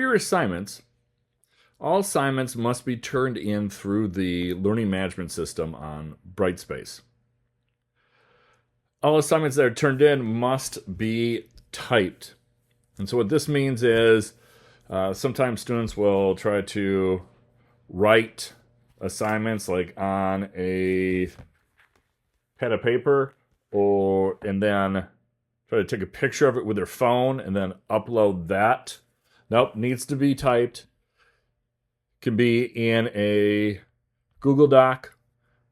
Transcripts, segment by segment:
your assignments, all assignments must be turned in through the learning management system on Brightspace. All assignments that are turned in must be typed. And so what this means is sometimes students will try to write assignments like on a pad of paper and then try to take a picture of it with their phone and then upload that. Nope, needs to be typed. Can be in a Google Doc,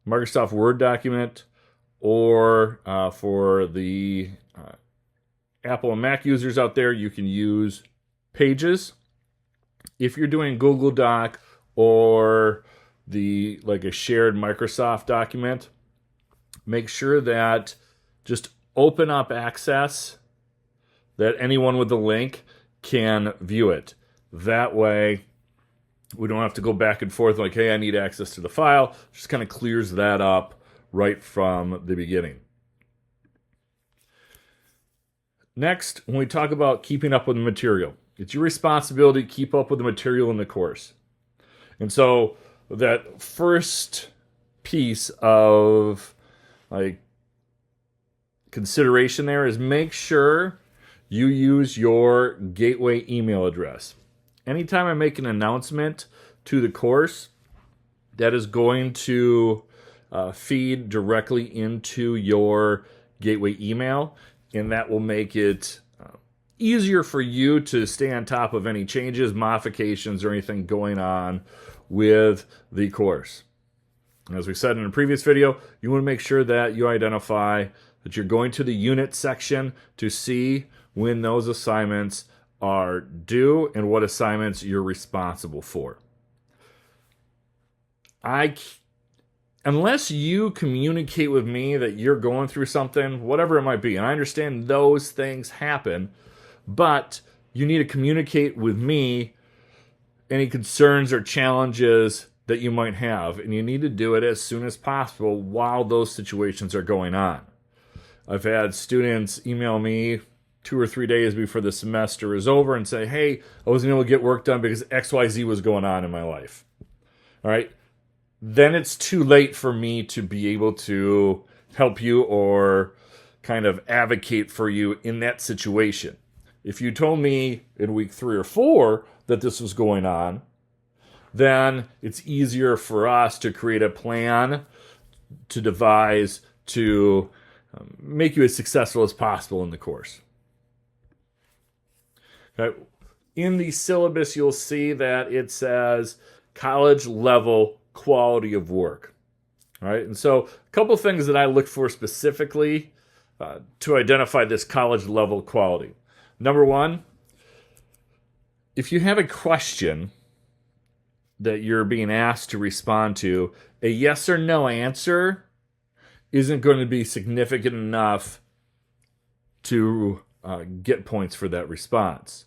Microsoft Word document, or for the Apple and Mac users out there, you can use Pages. If you're doing Google Doc or like a shared Microsoft document, make sure that just open up access that anyone with the link can view it. That way, we don't have to go back and forth like, hey, I need access to the file. Just kind of clears that up right from the beginning. Next, when we talk about keeping up with the material, it's your responsibility to keep up with the material in the course. And so that first piece of consideration there is make sure you use your gateway email address. Anytime I make an announcement to the course, that is going to feed directly into your gateway email, and that will make it easier for you to stay on top of any changes, modifications, or anything going on with the course. As we said in a previous video, you want to make sure that you identify that you're going to the unit section to see when those assignments are due and what assignments you're responsible for. Unless you communicate with me that you're going through something, whatever it might be, and I understand those things happen, but you need to communicate with me any concerns or challenges that you might have, and you need to do it as soon as possible while those situations are going on. I've had students email me 2 or 3 days before the semester is over and say, hey, I wasn't able to get work done because XYZ was going on in my life. All right. Then it's too late for me to be able to help you or kind of advocate for you in that situation. If you told me in week 3 or 4 that this was going on, then it's easier for us to create a plan to devise to make you as successful as possible in the course. Okay. In the syllabus, you'll see that it says college level quality of work. All right. And so a couple things that I look for specifically to identify this college level quality. Number one, if you have a question that you're being asked to respond to, a yes or no answer isn't going to be significant enough to get points for that response.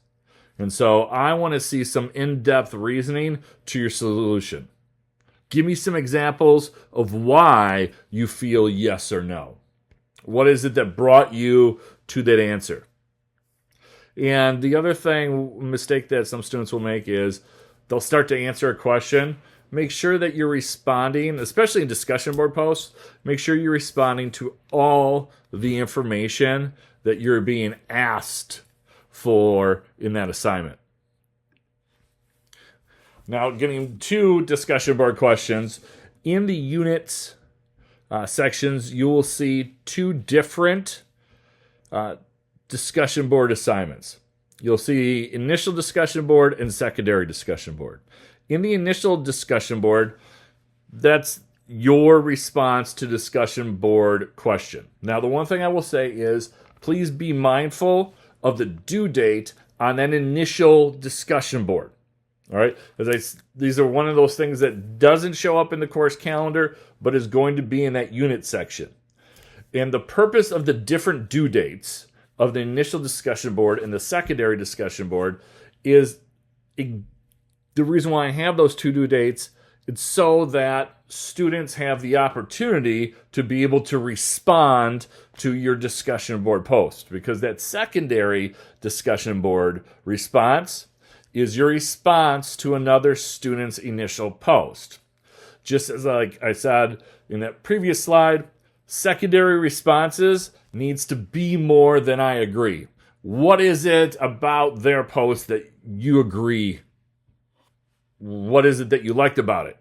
And so I want to see some in-depth reasoning to your solution. Give me some examples of why you feel yes or no. What is it that brought you to that answer? And the other mistake that some students will make is they'll start to answer a question. Make sure that you're responding, especially in discussion board posts, make sure you're responding to all the information that you're being asked for in that assignment. Now, getting to discussion board questions, in the units sections, you will see 2 different discussion board assignments. You'll see initial discussion board and secondary discussion board. In the initial discussion board, that's your response to discussion board question. Now, the one thing I will say is please be mindful of the due date on that initial discussion board. All right, these are one of those things that doesn't show up in the course calendar, but is going to be in that unit section. And the purpose of the different due dates of the initial discussion board and the secondary discussion board is the reason why I have those 2 due dates. It's so that students have the opportunity to be able to respond to your discussion board post, because that secondary discussion board response is your response to another student's initial post. Just as like I said in that previous slide, secondary responses needs to be more than I agree. What is it about their post that you agree? What is it that you liked about it?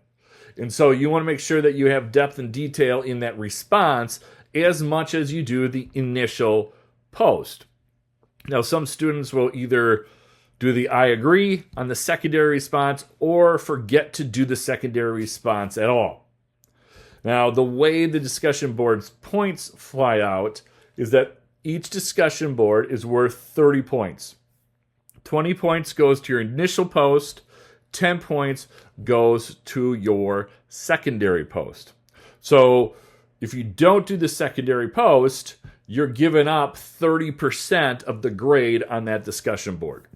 And so you want to make sure that you have depth and detail in that response as much as you do the initial post. Now, some students will either do the I agree on the secondary response or forget to do the secondary response at all. Now, the way the discussion board's points fly out is that each discussion board is worth 30 points. 20 points goes to your initial post, 10 points goes to your secondary post. So if you don't do the secondary post, you're giving up 30% of the grade on that discussion board.